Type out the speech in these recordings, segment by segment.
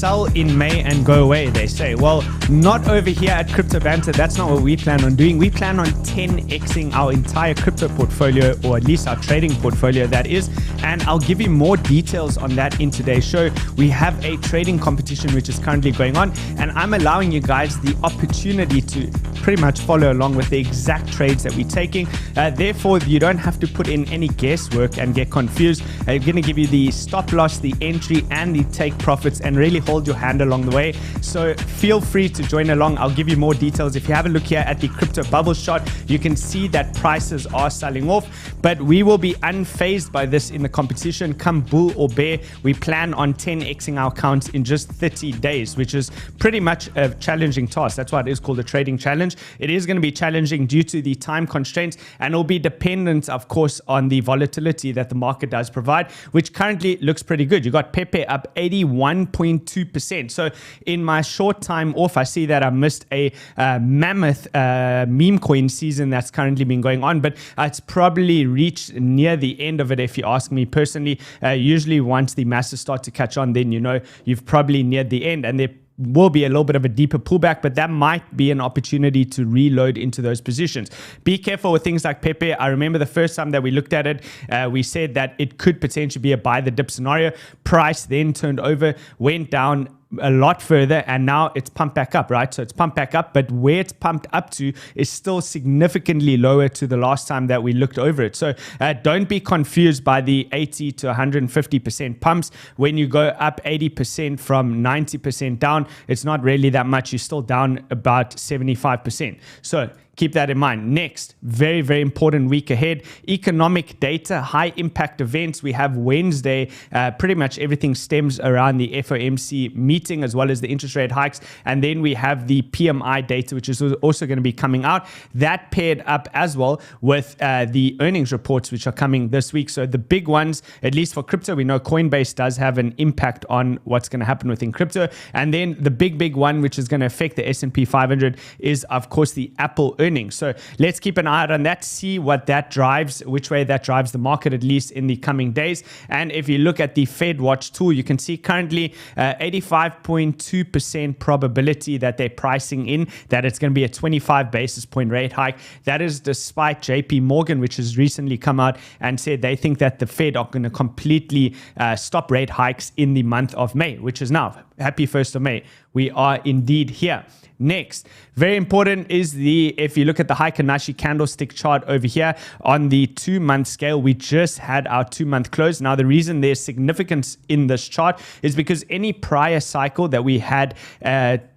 sell in May and go away, they say. Well, not over here at Crypto Banter. That's not what we plan on doing. We plan on 10xing our entire crypto portfolio, or at least our trading portfolio, that is. And I'll give you more details on that in today's show. We have a trading competition which is currently going on, and I'm allowing you guys the opportunity to pretty much follow along with the exact trades that we're taking. Therefore, you don't have to put in any guesswork and get confused. I'm going to give you the stop loss, the entry, and the take profits, and really hold your hand along the way. So feel free to join along. I'll give you more details. If you have a look here at the crypto bubble chart, you can see that prices are selling off, but we will be unfazed by this in the competition. Come bull or bear, we plan on 10xing our accounts in just 30 days, which is pretty much a challenging task. That's why it is called a trading challenge. It is going to be challenging due to the time constraints, and it'll be dependent, of course, on the volatility that the market does provide, which currently looks pretty good. You got PEPE up 81.2%. So in my short time off, I see that I missed a mammoth meme coin season that's currently been going on, but it's probably reached near the end of it, if you ask me personally. Usually once the masses start to catch on, then you know you've probably neared the end, and there will be a little bit of a deeper pullback, but that might be an opportunity to reload into those positions. Be careful with things like PEPE. I remember the first time that we looked at it, we said that it could potentially be a buy the dip scenario. Price then turned over, went down a lot further, and now it's pumped back up, right? So it's pumped back up, but where it's pumped up to is still significantly lower to the last time that we looked over it. So don't be confused by the 80 to 150% pumps. When you go up 80% from 90% down, it's not really that much. You're still down about 75%. So keep that in mind. Next, very, very important week ahead. Economic data, high impact events. We have Wednesday. Pretty much everything stems around the FOMC meeting as well as the interest rate hikes. And then we have the PMI data, which is also going to be coming out. That paired up as well with the earnings reports, which are coming this week. So the big ones, at least for crypto, we know Coinbase does have an impact on what's going to happen within crypto. And then the big one, which is going to affect the S&P 500, is of course the Apple earnings. So let's keep an eye out on that, see what that drives, which way that drives the market, at least in the coming days. And if you look at the Fed Watch tool, you can see currently 85.2% probability that they're pricing in that it's going to be a 25 basis point rate hike. That is despite JP Morgan, which has recently come out and said they think that the Fed are going to completely stop rate hikes in the month of May, which is now. Happy 1st of May. We are indeed here. Next, very important is if you look at the Heikin-Nashi candlestick chart over here on the 2-month scale, we just had our 2-month close. Now, the reason there's significance in this chart is because any prior cycle that we had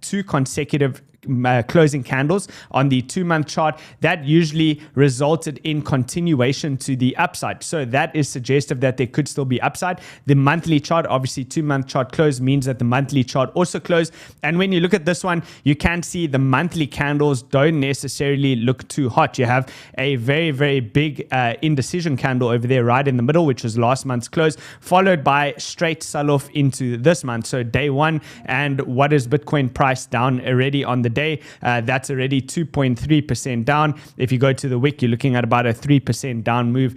2 consecutive closing candles on the 2-month chart, that usually resulted in continuation to the upside. So that is suggestive that there could still be upside. The monthly chart, obviously 2-month chart close means that the monthly chart also closed. And when you look at this one, you can see the monthly candles don't necessarily look too hot. You have a very, very big indecision candle over there right in the middle, which was last month's close, followed by straight sell-off into this month. So day one, and what is Bitcoin price down already on the day? That's already 2.3% down. If you go to the wick, you're looking at about a 3% down move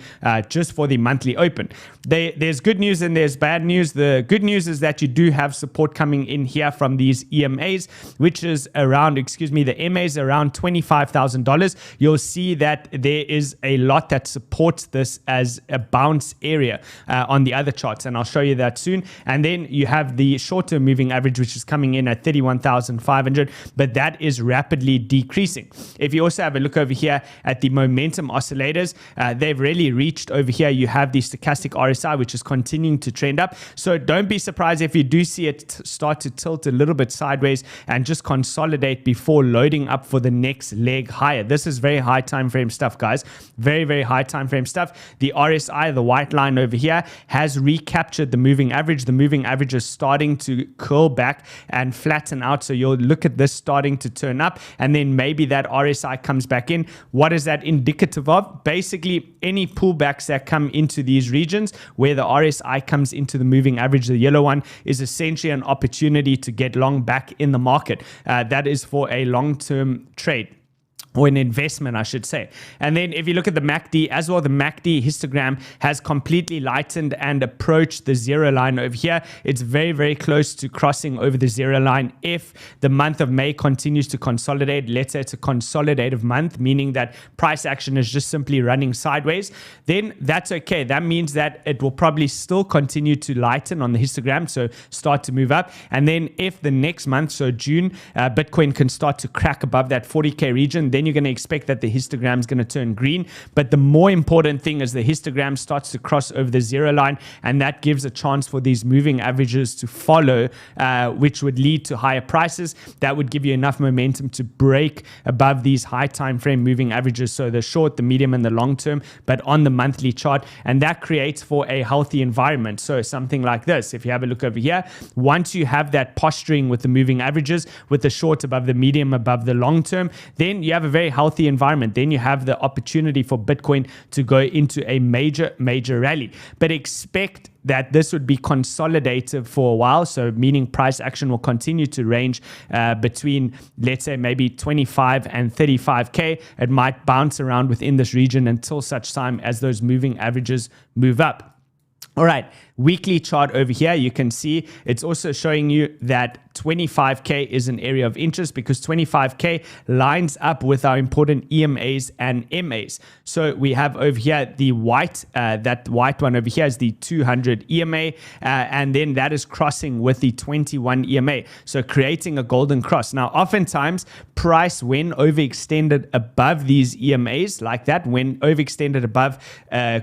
just for the monthly open. There's good news and there's bad news. The good news is that you do have support coming in here from these EMAs, which is around, the MAs around $25,000. You'll see that there is a lot that supports this as a bounce area on the other charts, and I'll show you that soon. And then you have the short-term moving average, which is coming in at 31,500, but that is rapidly decreasing. If you also have a look over here at the momentum oscillators, they've really reached over here. You have the stochastic RSI, which is continuing to trend up. So don't be surprised if you do see it start to tilt a little bit sideways and just consolidate before loading up for the next leg higher. This is very high time frame stuff, guys. Very, very high time frame stuff. The RSI, the white line over here, has recaptured the moving average. The moving average is starting to curl back and flatten out. So you'll look at this starting to turn up, and then maybe that RSI comes back in. What is that indicative of? Basically, any pullbacks that come into these regions where the RSI comes into the moving average, the yellow one, is essentially an opportunity to get long back in the market. That is for a long-term trade. or an investment, I should say. And then if you look at the MACD as well, the MACD histogram has completely lightened and approached the zero line over here. It's very, very close to crossing over the zero line. If the month of May continues to consolidate, let's say it's a consolidative month, meaning that price action is just simply running sideways, then that's okay. That means that it will probably still continue to lighten on the histogram, so start to move up. And then if the next month, so June, Bitcoin can start to crack above that 40K region, then you're going to expect that the histogram is going to turn green. But the more important thing is the histogram starts to cross over the zero line, and that gives a chance for these moving averages to follow, which would lead to higher prices. That would give you enough momentum to break above these high time frame moving averages, so the short, the medium, and the long term, but on the monthly chart. And that creates for a healthy environment. So something like this, if you have a look over here, once you have that posturing with the moving averages, with the short above the medium, above the long term, then you have a very healthy environment. Then you have the opportunity for Bitcoin to go into a major rally. But expect that this would be consolidated for a while, so meaning price action will continue to range between, let's say, maybe 25 and 35K. It might bounce around within this region until such time as those moving averages move up. All right, weekly chart over here, you can see it's also showing you that 25K is an area of interest because 25K lines up with our important EMAs and MAs. So we have over here the white, that white one over here is the 200 EMA, and then that is crossing with the 21 EMA. So creating a golden cross. Now, oftentimes price, when overextended above these EMAs like that, when overextended above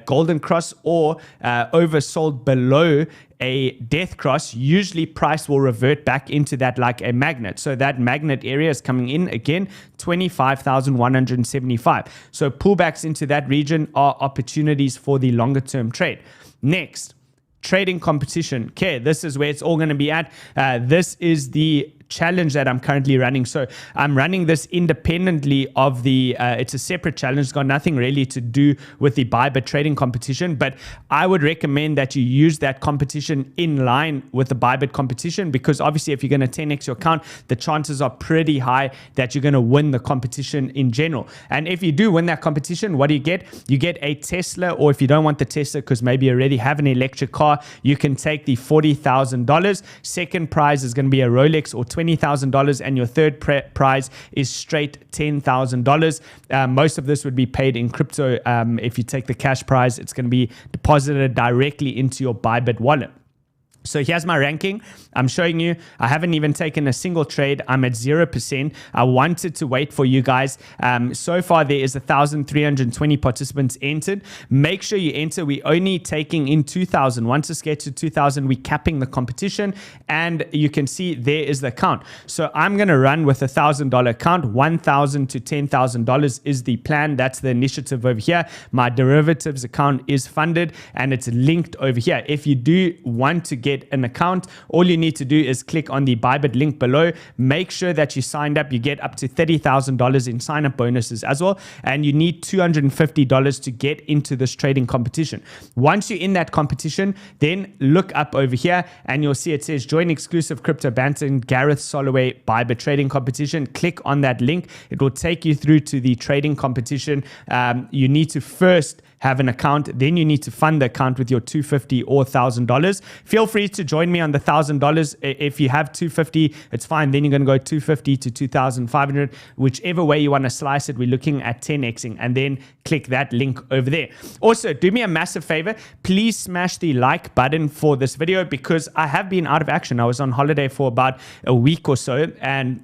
golden cross or oversold below a death cross, usually price will revert back into that like a magnet. So that magnet area is coming in again, 25,175. So pullbacks into that region are opportunities for the longer term trade. Next, trading competition. Okay, this is where it's all going to be at. This is the challenge that I'm currently running. So I'm running this independently of the, it's a separate challenge. It's got nothing really to do with the ByBit Trading Competition, but I would recommend that you use that competition in line with the ByBit competition, because obviously if you're going to 10x your account, the chances are pretty high that you're going to win the competition in general. And if you do win that competition, what do you get? You get a Tesla, or if you don't want the Tesla because maybe you already have an electric car, you can take the $40,000. Second prize is going to be a Rolex or $20,000, and your third prize is straight $10,000. Most of this would be paid in crypto. If you take the cash prize, it's going to be deposited directly into your ByBit wallet. So here's my ranking. I'm showing you, I haven't even taken a single trade. I'm at 0%. I wanted to wait for you guys. So far, there is 1,320 participants entered. Make sure you enter. We're only taking in 2,000. Once it gets to 2,000, we're capping the competition. And you can see there is the account. So I'm going to run with $1,000 account. $1,000 to $10,000 is the plan. That's the initiative over here. My derivatives account is funded and it's linked over here. If you do want to get an account, all you need to do is click on the ByBit link below. Make sure that you signed up. You get up to $30,000 in sign-up bonuses as well, and you need $250 to get into this trading competition. Once you're in that competition, then look up over here and you'll see it says join exclusive Crypto Banter and Gareth Soloway ByBit Trading Competition. Click on that link. It will take you through to the trading competition. You need to first have an account, then you need to fund the account with your $250 or $1,000. Feel free to join me on the $1,000. If you have $250, it's fine. Then you're going to go $250 to $2,500, whichever way you want to slice it. We're looking at 10xing, and then click that link over there. Also, do me a massive favor. Please smash the like button for this video, because I have been out of action. I was on holiday for about a week or so, and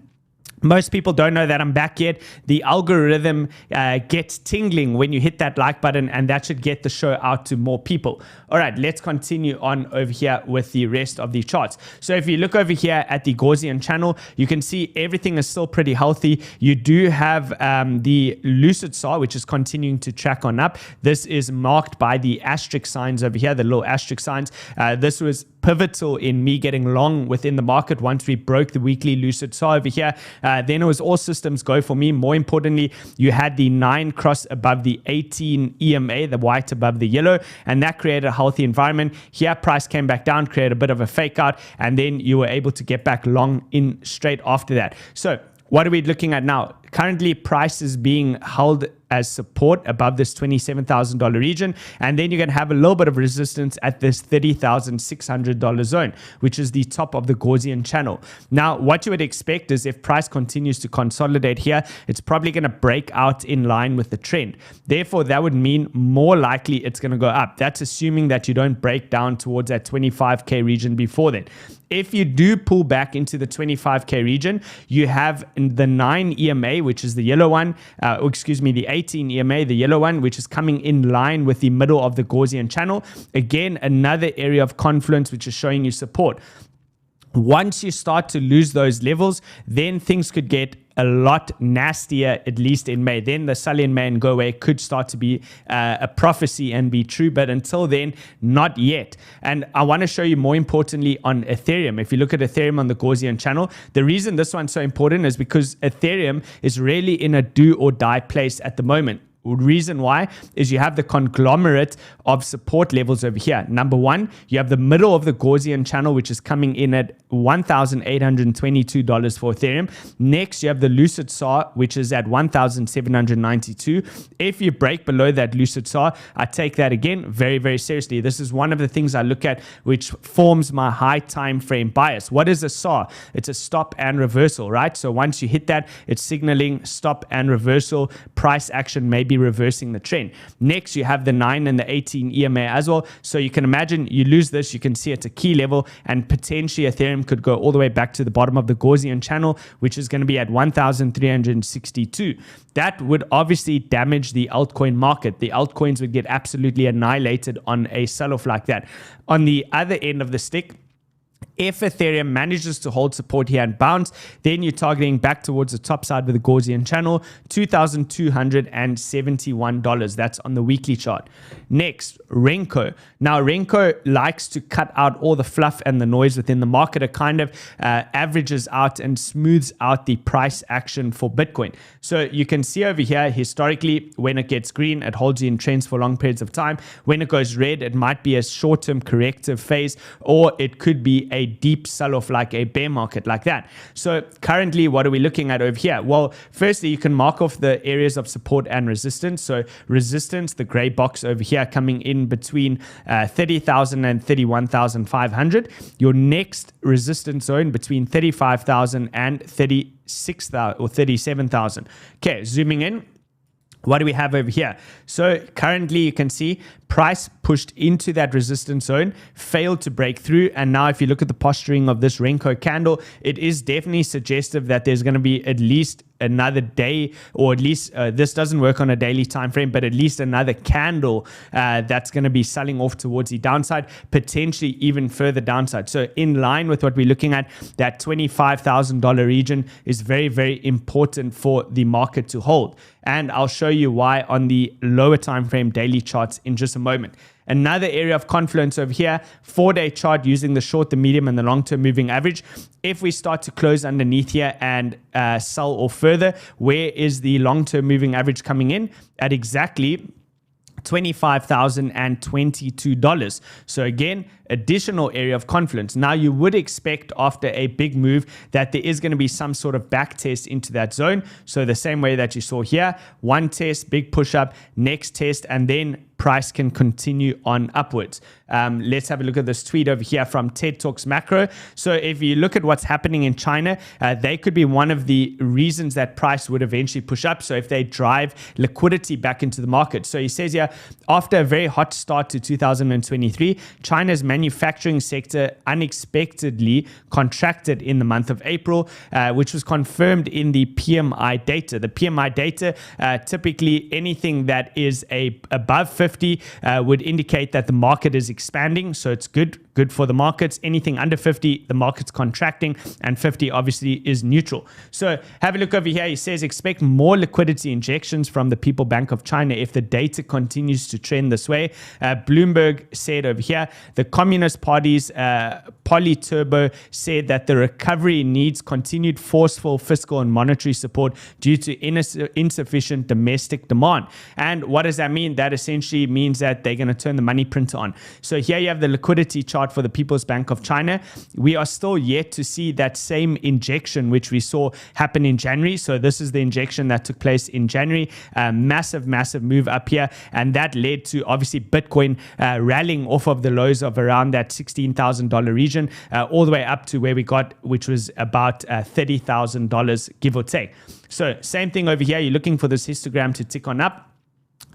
most people don't know that I'm back yet. The algorithm gets tingling when you hit that like button, and that should get the show out to more people. All right, let's continue on over here with the rest of the charts. So if you look over here at the Gaussian channel, you can see everything is still pretty healthy. You do have the 𝗕𝗏𝗧, which is continuing to track on up. This is marked by the asterisk signs over here, the little asterisk signs. This was pivotal in me getting long within the market once we broke the weekly 𝗕𝗏𝗧 over here. Then it was all systems go for me. More importantly, you had the 9 cross above the 18 EMA, the white above the yellow, and that created a healthy environment. Here, price came back down, created a bit of a fake out, and then you were able to get back long in straight after that. So what are we looking at now? Currently, price is being held as support above this $27,000 region, and then you're going to have a little bit of resistance at this $30,600 zone, which is the top of the Gaussian channel. Now, what you would expect is if price continues to consolidate here, it's probably going to break out in line with the trend. Therefore, that would mean more likely it's going to go up. That's assuming that you don't break down towards that 25K region before then. If you do pull back into the 25K region, you have the 9 EMA, which is the yellow one, the 18 EMA, the yellow one, which is coming in line with the middle of the Gaussian channel. Again, another area of confluence, which is showing you support. Once you start to lose those levels, then things could get a lot nastier, at least in May. Then the 𝗨𝗨 May and go away could start to be a prophecy and be true, but until then, not yet. And I want to show you more importantly on Ethereum. If you look at Ethereum on the Gaussian channel, the reason this one's so important is because Ethereum is really in a do or die place at the moment. Reason why is you have the conglomerate of support levels over here. Number one, you have the middle of the Gaussian channel, which is coming in at $1,822 for Ethereum. Next, you have the 𝗬𝗓𝗧, which is at $1,792. If you break below that 𝗬𝗓𝗧, I take that again very, very seriously. This is one of the things I look at, which forms my high time frame bias. What is a 𝗧? It's a stop and reversal, right? So once you hit that, it's signaling stop and reversal. Price action may be reversing the trend. Next, you have the 9 and the 18 EMA as well. So you can imagine you lose this, you can see it's a key level, and potentially Ethereum could go all the way back to the bottom of the Gaussian channel, which is going to be at 1,362. That would obviously damage the altcoin market. The altcoins would get absolutely annihilated on a sell-off like that. On the other end of the stick, if Ethereum manages to hold support here and bounce, then you're targeting back towards the top side of the Gaussian channel, $2,271. That's on the weekly chart. Next, RENKO. Now, RENKO likes to cut out all the fluff and the noise within the market. It kind of averages out and smooths out the price action for Bitcoin. So you can see over here, historically, when it gets green, it holds you in trends for long periods of time. When it goes red, it might be a short-term corrective phase, or it could be a deep sell-off like a bear market like that. So currently, what are we looking at over here? Well, firstly, you can mark off the areas of support and resistance. So resistance, the gray box over here coming in between 30,000 and 31,500. Your next resistance zone between 35,000 and 36,000 or 37,000. Okay, zooming in. What do we have over here? So currently you can see price pushed into that resistance zone, failed to break through. And now if you look at the posturing of this RENKO candle, it is definitely suggestive that there's going to be at least another day, or at least this doesn't work on a daily time frame, but at least another candle that's going to be selling off towards the downside, potentially even further downside. So in line with what we're looking at, that $25,000 region is very, very important for the market to hold. And I'll show you why on the lower time frame daily charts in just a moment. Another area of confluence over here, 4-day chart using the short, the medium, and the long-term moving average. If we start to close underneath here and sell or further, where is the long-term moving average coming in? At exactly $25,022. So again, additional area of confluence. Now you would expect after a big move that there is going to be some sort of back test into that zone. So the same way that you saw here, one test, big push up, next test, and then price can continue on upwards. Let's have a look at this tweet over here from TED Talks Macro. So if you look at what's happening in China, they could be one of the reasons that price would eventually push up. So if they drive liquidity back into the market. So he says here, after a very hot start to 2023, China's manufacturing sector unexpectedly contracted in the month of April, which was confirmed in the PMI data. The PMI data, typically anything that is above 50 would indicate that the market is expanding, so it's good for the markets. Anything under 50, the market's contracting, and 50 obviously is neutral. So have a look over here. He says expect more liquidity injections from the People's Bank of China if the data continues to trend this way. Bloomberg said over here, the Communist Party's 𝗕𝗏𝗕𝗏 said that the recovery needs continued forceful fiscal and monetary support due to insufficient domestic demand. And what does that mean? That essentially means that they're going to turn the money printer on. So here you have the liquidity chart chart for the People's Bank of China, we are still yet to see that same injection which we saw happen in January. So this is the injection that took place in January. Massive move up here, and that led to obviously Bitcoin rallying off of the lows of around that $16,000 region, all the way up to where we got, which was about $30,000 give or take. So same thing over here. You're looking for this histogram to tick on up.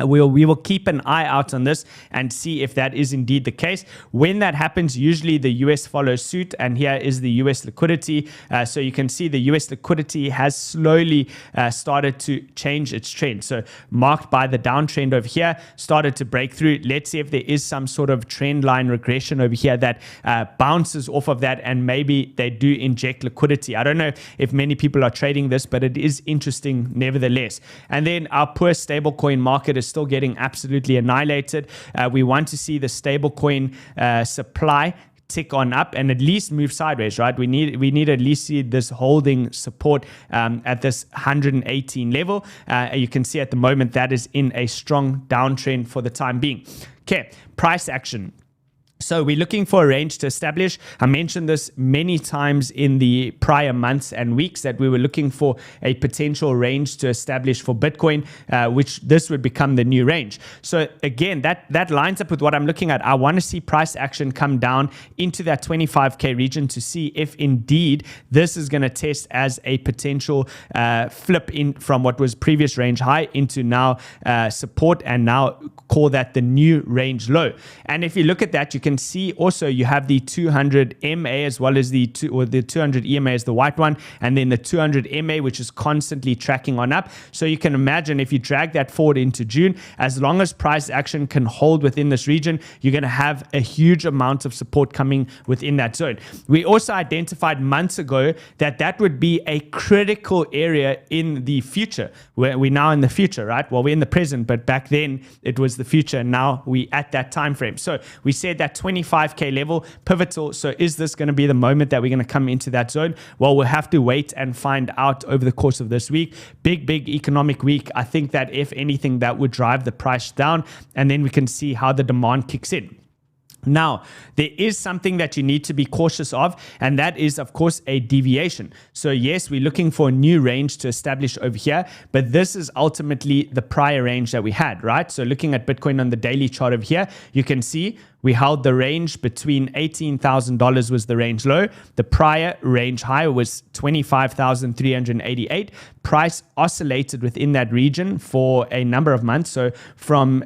We will keep an eye out on this and see if that is indeed the case. When that happens, usually the US follows suit, and here is the US liquidity. So you can see the US liquidity has slowly started to change its trend. So marked by the downtrend over here, started to break through. Let's see if there is some sort of trend line regression over here that bounces off of that, and maybe they do inject liquidity. I don't know if many people are trading this, but it is interesting nevertheless. And then our poor stablecoin market is still getting absolutely annihilated. We want to see the stablecoin supply tick on up and at least move sideways, right? We need at least see this holding support at this 118 level. You can see at the moment that is in a strong downtrend for the time being. Okay, price action. So we're looking for a range to establish. I mentioned this many times in the prior months and weeks that we were looking for a potential range to establish for Bitcoin, which this would become the new range. So again, that lines up with what I'm looking at. I want to see price action come down into that 25K region to see if indeed this is going to test as a potential flip in from what was previous range high into now support, and now call that the new range low. And if you look at that, you can see also you have the 200 MA as well as the 200 EMA as the white one, and then the 200 MA, which is constantly tracking on up. So you can imagine if you drag that forward into June, as long as price action can hold within this region, you're going to have a huge amount of support coming within that zone. We also identified months ago that would be a critical area in the future. We're now in the future, right? Well, we're in the present, but back then it was the future, and now we at that time frame. So we said that 25K level pivotal. So is this going to be the moment that we're going to come into that zone? Well, we'll have to wait and find out over the course of this week. Big economic week. I think that if anything, that would drive the price down, and then we can see how the demand kicks in. Now, there is something that you need to be cautious of, and that is, of course, a deviation. So yes, we're looking for a new range to establish over here, but this is ultimately the prior range that we had, right? So looking at Bitcoin on the daily chart over here, you can see we held the range between $18,000 was the range low. The prior range high was $25,388. Price oscillated within that region for a number of months. So from,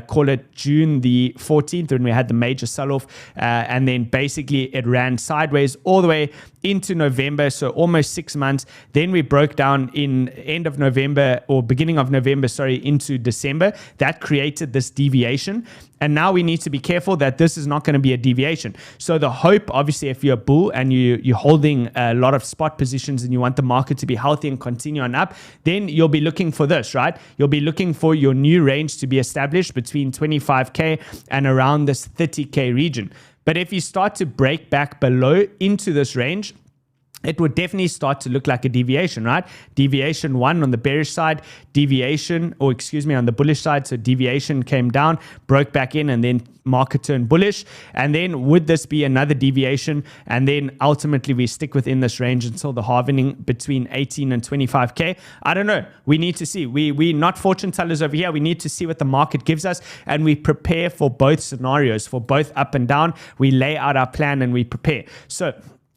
call it June the 14th, when we had the major sell-off, and then basically it ran sideways all the way into November, so almost 6 months. Then we broke down in end of November, or beginning of November, sorry, into December. That created this deviation. And now we need to be careful that this is not going to be a deviation. So the hope, obviously, if you're a bull and you're holding a lot of spot positions and you want the market to be healthy and continue on up, then you'll be looking for this, right? You'll be looking for your new range to be established between 25K and around this 30K region. But if you start to break back below into this range, it would definitely start to look like a deviation, right? Deviation 1 on the bearish side, deviation, or excuse me, on the bullish side. So deviation came down, broke back in, and then market turned bullish. And then would this be another deviation? And then ultimately we stick within this range until the halving between 18 and 25K. I don't know. We need to see. We're not fortune tellers over here. We need to see what the market gives us, and we prepare for both scenarios, for both up and down. We lay out our plan and we prepare. So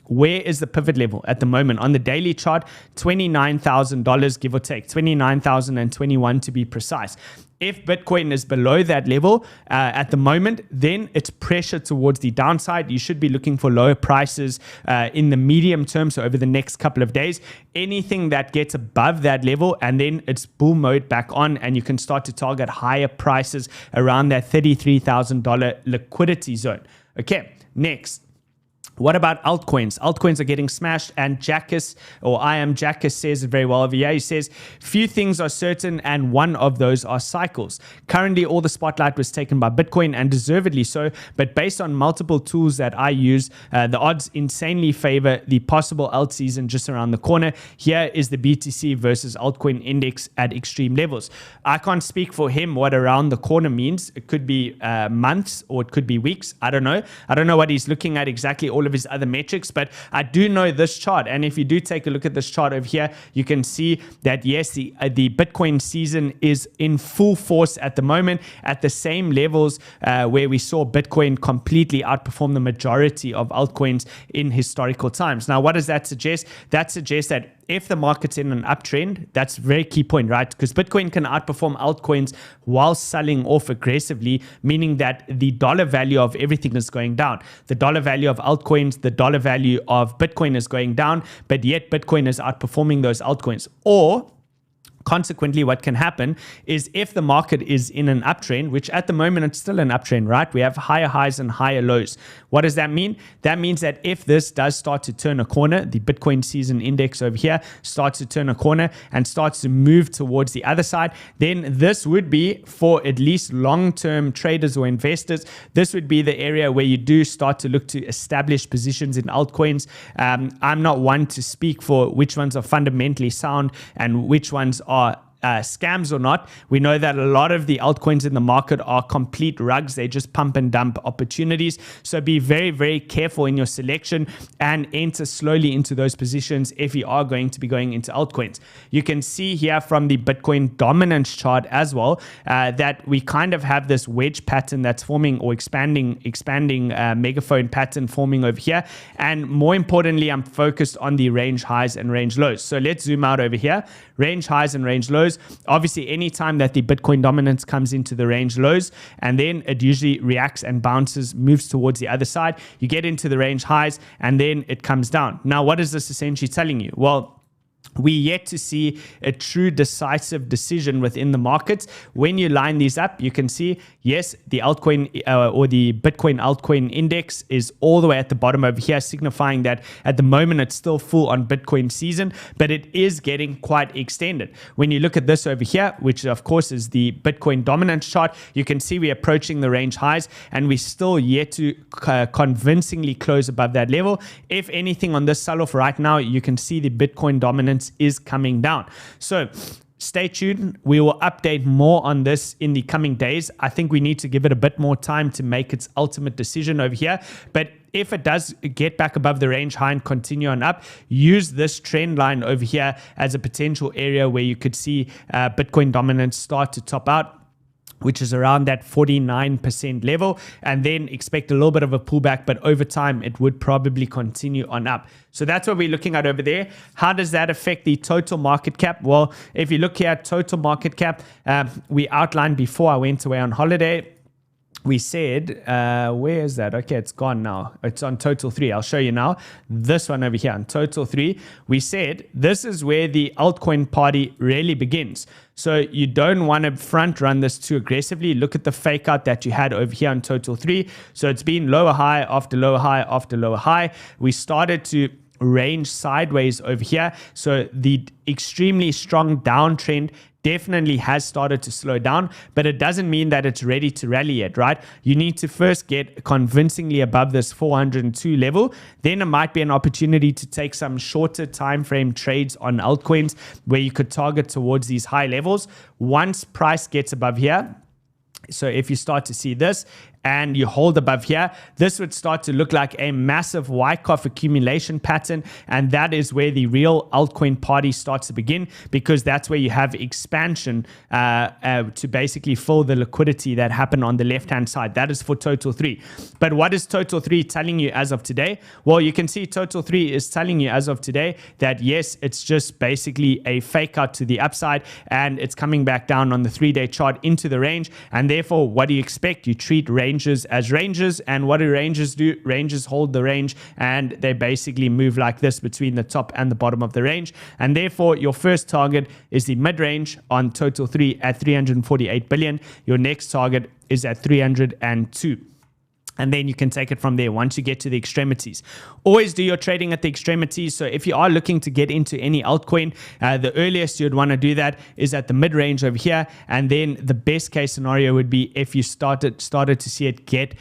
where is the pivot level at the moment? On the daily chart, $29,000, give or take, $29,021 to be precise. If Bitcoin is below that level at the moment, then it's pressure towards the downside. You should be looking for lower prices in the medium term, so over the next couple of days. Anything that gets above that level, and then it's bull mode back on, and you can start to target higher prices around that $33,000 liquidity zone. Okay, next. What about altcoins? Altcoins are getting smashed, and 𝗕𝗓𝗃, or I am 𝗕𝗓𝗃, says it very well over here. He says, few things are certain, and one of those are cycles. Currently, all the spotlight was taken by Bitcoin, and deservedly so, but based on multiple tools that I use, the odds insanely favor the possible alt season just around the corner. Here is the BTC versus altcoin index at extreme levels. I can't speak for him what around the corner means. It could be months, or it could be weeks. I don't know. I don't know what he's looking at exactly, all of his other metrics, but I do know this chart. And if you do take a look at this chart over here, you can see that yes, the Bitcoin season is in full force at the moment, at the same levels where we saw Bitcoin completely outperform the majority of altcoins in historical times. Now, what does that suggest? That suggests that if the market's in an uptrend, that's a very key point, right? Because Bitcoin can outperform altcoins while selling off aggressively, meaning that the dollar value of everything is going down. The dollar value of altcoins, the dollar value of Bitcoin is going down, but yet Bitcoin is outperforming those altcoins. Or consequently, what can happen is if the market is in an uptrend, which at the moment it's still an uptrend, right? We have higher highs and higher lows. What does that mean? That means that if this does start to turn a corner, the Bitcoin season index over here starts to turn a corner and starts to move towards the other side, then this would be, for at least long-term traders or investors, this would be the area where you do start to look to establish positions in altcoins. I'm not one to speak for which ones are fundamentally sound and which ones are scams or not. We know that a lot of the altcoins in the market are complete rugs. They just pump and dump opportunities. So be very, very careful in your selection and enter slowly into those positions if you are going to be going into altcoins. You can see here from the Bitcoin dominance chart as well that we kind of have this wedge pattern that's forming, or expanding megaphone pattern forming over here. And more importantly, I'm focused on the range highs and range lows. So let's zoom out over here. Range highs and range lows. Obviously, anytime that the Bitcoin dominance comes into the range lows, and then it usually reacts and bounces, moves towards the other side, you get into the range highs, and then it comes down. Now, what is this essentially telling you? Well, we yet to see a true decisive decision within the markets. When you line these up, you can see, yes, the altcoin or the Bitcoin altcoin index is all the way at the bottom over here, signifying that at the moment it's still full on Bitcoin season, but it is getting quite extended. When you look at this over here, which of course is the Bitcoin dominance chart, you can see we're approaching the range highs, and we still yet to convincingly close above that level. If anything, on this sell-off right now, you can see the Bitcoin dominance is coming down. So stay tuned. We will update more on this in the coming days. I think we need to give it a bit more time to make its ultimate decision over here. But if it does get back above the range high and continue on up, use this trend line over here as a potential area where you could see Bitcoin dominance start to top out, which is around that 49% level, and then expect a little bit of a pullback, but over time it would probably continue on up. So that's what we're looking at over there. How does that affect the total market cap? Well, if you look here at total market cap, we outlined before I went away on holiday. We said, where is that? Okay, it's gone now. It's on total 3. I'll show you now. This one over here on total 3. We said this is where the altcoin party really begins. So you don't want to front run this too aggressively. Look at the fake out that you had over here on total 3. So it's been lower high after lower high after lower high. We started to range sideways over here. So the extremely strong downtrend definitely has started to slow down, but it doesn't mean that it's ready to rally yet, right? You need to first get convincingly above this 402 level. Then it might be an opportunity to take some shorter time frame trades on altcoins where you could target towards these high levels. Once price gets above here, so if you start to see this and you hold above here, this would start to look like a massive Wyckoff accumulation pattern. And that is where the real altcoin party starts to begin, because that's where you have expansion to basically fill the liquidity that happened on the left-hand side. That is for total 3. But what is total 3 telling you as of today? Well, you can see total 3 is telling you as of today that yes, it's just basically a fake out to the upside, and it's coming back down on the 3-day chart into the range. And therefore, what do you expect? You treat ranges as ranges, and what do ranges do? Ranges hold the range, and they basically move like this between the top and the bottom of the range. And therefore, your first target is the mid-range on total 3 at 348 billion. Your next target is at 302. And then you can take it from there once you get to the extremities. Always do your trading at the extremities. So if you are looking to get into any altcoin, the earliest you'd want to do that is at the mid-range over here. And then the best case scenario would be if you started to see it get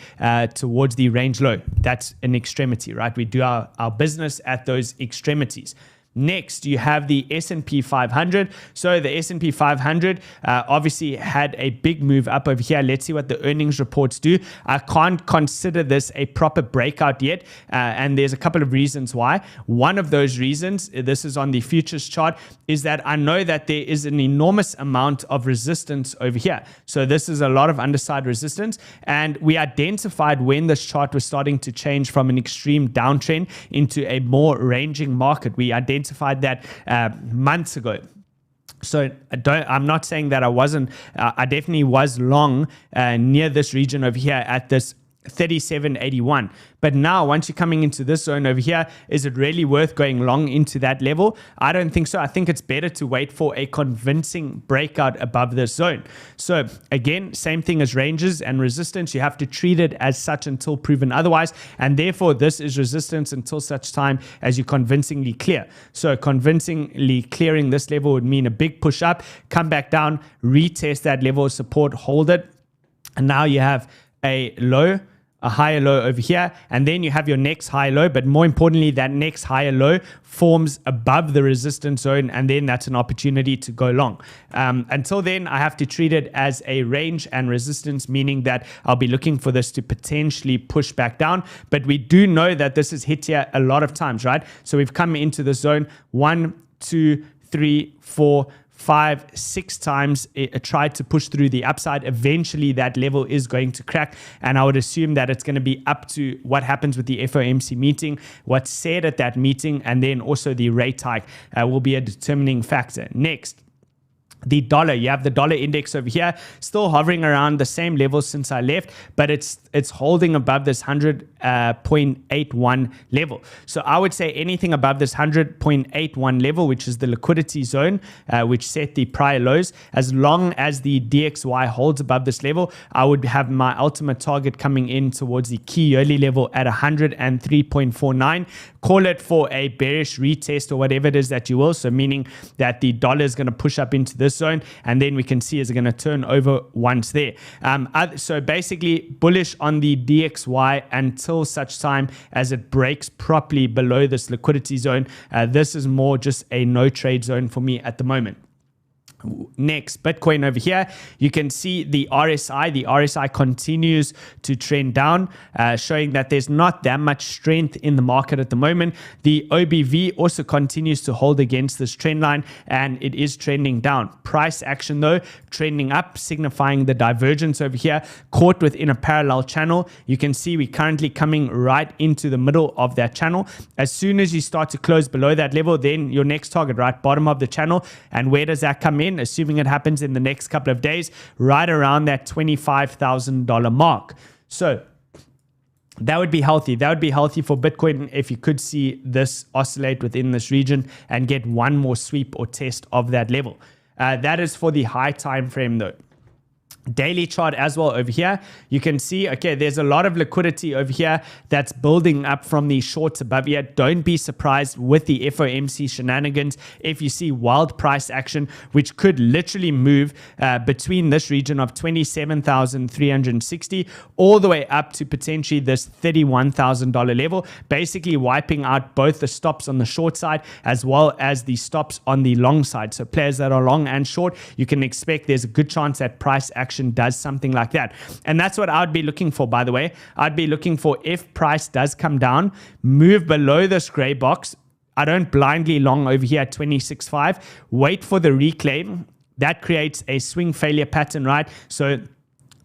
towards the range low. That's an extremity, right? We do our business at those extremities. Next, you have the S&P 500. So the S&P 500 obviously had a big move up over here. Let's see what the earnings reports do. I can't consider this a proper breakout yet, and there's a couple of reasons why. One of those reasons, this is on the futures chart, is that I know that there is an enormous amount of resistance over here. So this is a lot of underside resistance, and we identified when this chart was starting to change from an extreme downtrend into a more ranging market. We identified that months ago. So I'm not saying that I wasn't, I definitely was long near this region over here at this 37.81. But now once you're coming into this zone over here, is it really worth going long into that level? I don't think so. I think it's better to wait for a convincing breakout above this zone. So again, same thing as ranges and resistance. You have to treat it as such until proven otherwise. And therefore this is resistance until such time as you convincingly clear. So convincingly clearing this level would mean a big push up, come back down, retest that level of support, hold it. And now you have a low, a higher low over here, and then you have your next high low, but more importantly, that next higher low forms above the resistance zone, and then that's an opportunity to go long. Until then, I have to treat it as a range and resistance, meaning that I'll be looking for this to potentially push back down, but we do know that this is hit here a lot of times, right? So we've come into the zone 1, 2, 3, 4, 5, 6 times. It tried to push through the upside. Eventually that level is going to crack, and I would assume that it's going to be up to what happens with the FOMC meeting, what's said at that meeting, and then also the rate hike will be a determining factor. Next, the dollar. You have the dollar index over here, still hovering around the same level since I left, but it's holding above this 100.81 level. So I would say anything above this 100.81 level, which is the liquidity zone, which set the prior lows, as long as the DXY holds above this level, I would have my ultimate target coming in towards the key yearly level at 103.49. Call it for a bearish retest or whatever it is that you will. So meaning that the dollar is going to push up into this zone, and then we can see is it going to turn over once there. So basically bullish on the DXY until such time as it breaks properly below this liquidity zone. This is more just a no trade zone for me at the moment. Next, Bitcoin over here, you can see the RSI. The RSI continues to trend down, showing that there's not that much strength in the market at the moment. The OBV also continues to hold against this trend line, and it is trending down. Price action though, trending up, signifying the divergence over here, caught within a parallel channel. You can see we're currently coming right into the middle of that channel. As soon as you start to close below that level, then your next target, right, bottom of the channel. And where does that come in? Assuming it happens in the next couple of days, right around that $25,000 mark. So that would be healthy. That would be healthy for Bitcoin if you could see this oscillate within this region and get one more sweep or test of that level. That is for the high time frame though. Daily chart as well over here, you can see, okay, there's a lot of liquidity over here that's building up from the shorts above here. Don't be surprised with the FOMC shenanigans if you see wild price action, which could literally move between this region of 27,360 all the way up to potentially this $31,000 level, basically wiping out both the stops on the short side as well as the stops on the long side. So players that are long and short, you can expect there's a good chance that price action does something like that. And that's what I'd be looking for, by the way. I'd be looking for, if price does come down, move below this gray box. I don't blindly long over here at 26.5. Wait for the reclaim. That creates a swing failure pattern, right? So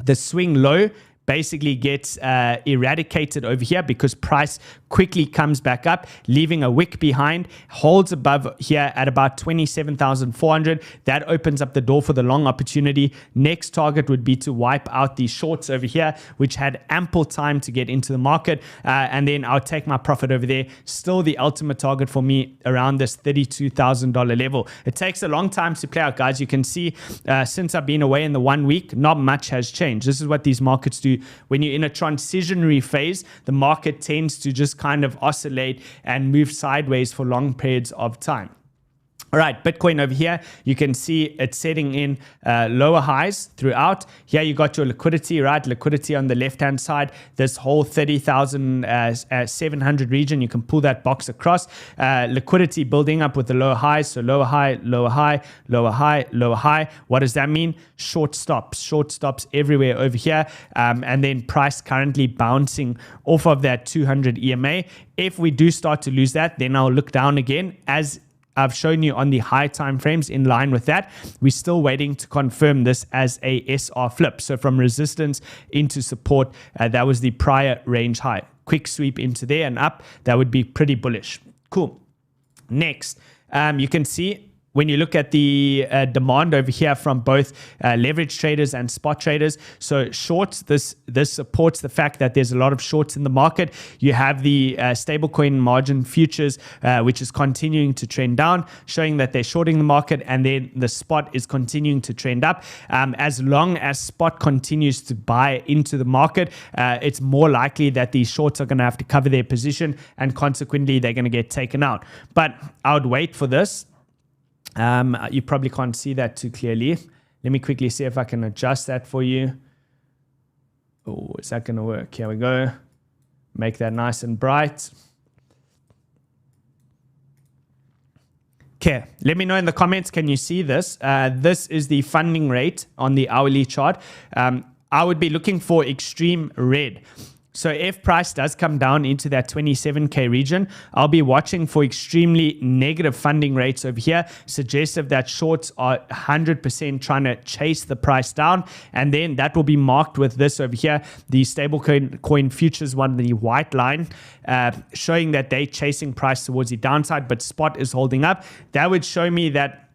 the swing low basically gets eradicated over here because price quickly comes back up, leaving a wick behind, holds above here at about 27,400. That opens up the door for the long opportunity. Next target would be to wipe out the shorts over here, which had ample time to get into the market. And then I'll take my profit over there. Still the ultimate target for me around this $32,000 level. It takes a long time to play out, guys. You can see since I've been away in the 1 week, not much has changed. This is what these markets do. when you're in a transitionary phase, the market tends to just kind of oscillate and move sideways for long periods of time. All right, Bitcoin over here, you can see it's setting in lower highs throughout. Here you got your liquidity, right? Liquidity on the left-hand side, this whole 30,700 region, you can pull that box across. Liquidity building up with the lower highs, so lower high, lower high, lower high, lower high. What does that mean? Short stops everywhere over here. And then price currently bouncing off of that 200 EMA. If we do start to lose that, then I'll look down again as I've shown you on the high time frames. In line with that, we're still waiting to confirm this as a SR flip. So from resistance into support, that was the prior range high. Quick sweep into there and up, that would be pretty bullish. Cool. Next, you can see when you look at the demand over here from both leverage traders and spot traders. So shorts, this supports the fact that there's a lot of shorts in the market. You have the stablecoin margin futures, which is continuing to trend down, showing that they're shorting the market, and then the spot is continuing to trend up. As long as spot continues to buy into the market, it's more likely that these shorts are going to have to cover their position, and consequently they're going to get taken out. But I would wait for this. You probably can't see that too clearly. Let me quickly see if I can adjust that for you. Oh, is that going to work? Here we go. Make that nice and bright. Okay, let me know in the comments, can you see this? This is the funding rate on the hourly chart. I would be looking for extreme red. So if price does come down into that 27K region, I'll be watching for extremely negative funding rates over here, suggestive that shorts are 100% trying to chase the price down. And then that will be marked with this over here, the stablecoin futures one, the white line, showing that they're chasing price towards the downside, but spot is holding up. That would show me that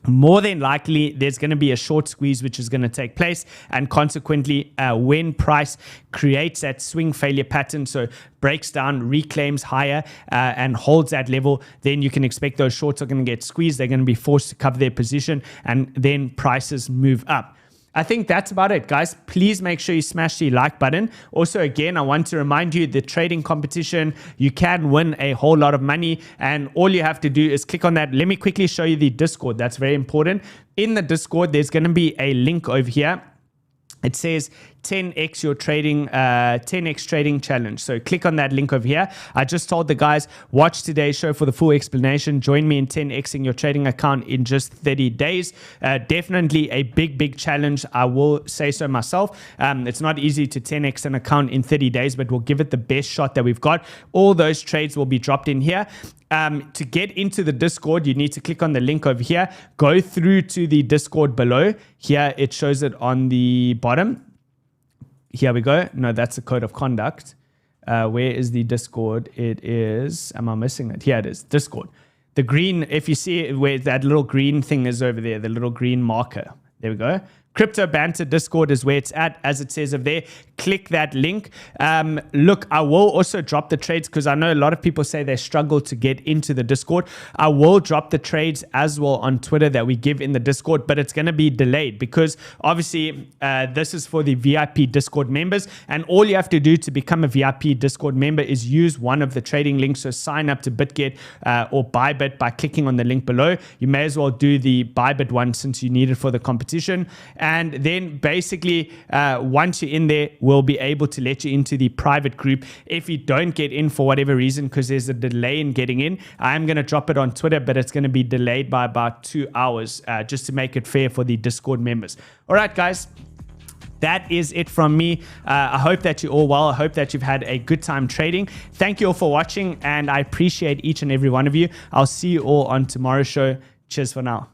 more than likely there's going to be a short squeeze which is going to take place, and consequently when price creates that swing failure pattern, so breaks down, reclaims higher and holds that level, then you can expect those shorts are going to get squeezed. They're going to be forced to cover their position, and then prices move up. I think that's about it, guys. Please make sure you smash the like button. Also, again, I want to remind you, the trading competition, you can win a whole lot of money, and all you have to do is click on that. Let me quickly show you the Discord. That's very important. In the Discord, there's going to be a link over here. It says 10x your trading, 10x trading challenge. So click on that link over here. I just told the guys, watch today's show for the full explanation. Join me in 10xing your trading account in just 30 days. Definitely a big challenge. I will say so myself. It's not easy to 10x an account in 30 days, but we'll give it the best shot that we've got. All those trades will be dropped in here. To get into the Discord, you need to click on the link over here. Go through to the Discord below. Here, it shows it on the bottom. Here we go. No, that's the code of conduct. Where is the Discord? It is, am I missing it? Here it is, Discord. The green, if you see where that little green thing is over there, the little green marker. There we go. Crypto Banter Discord is where it's at, as it says over there. Click that link. Look, I will also drop the trades because I know a lot of people say they struggle to get into the Discord. I will drop the trades as well on Twitter that we give in the Discord, but it's going to be delayed because obviously this is for the VIP Discord members, and all you have to do to become a VIP Discord member is use one of the trading links. So sign up to BitGet or ByBit by clicking on the link below. You may as well do the ByBit one since you need it for the competition. And then basically, once you're in there, we'll be able to let you into the private group. If you don't get in for whatever reason, because there's a delay in getting in, I'm going to drop it on Twitter, but it's going to be delayed by about 2 hours just to make it fair for the Discord members. All right, guys. That is it from me. I hope that you're all well. I hope that you've had a good time trading. Thank you all for watching, and I appreciate each and every one of you. I'll see you all on tomorrow's show. Cheers for now.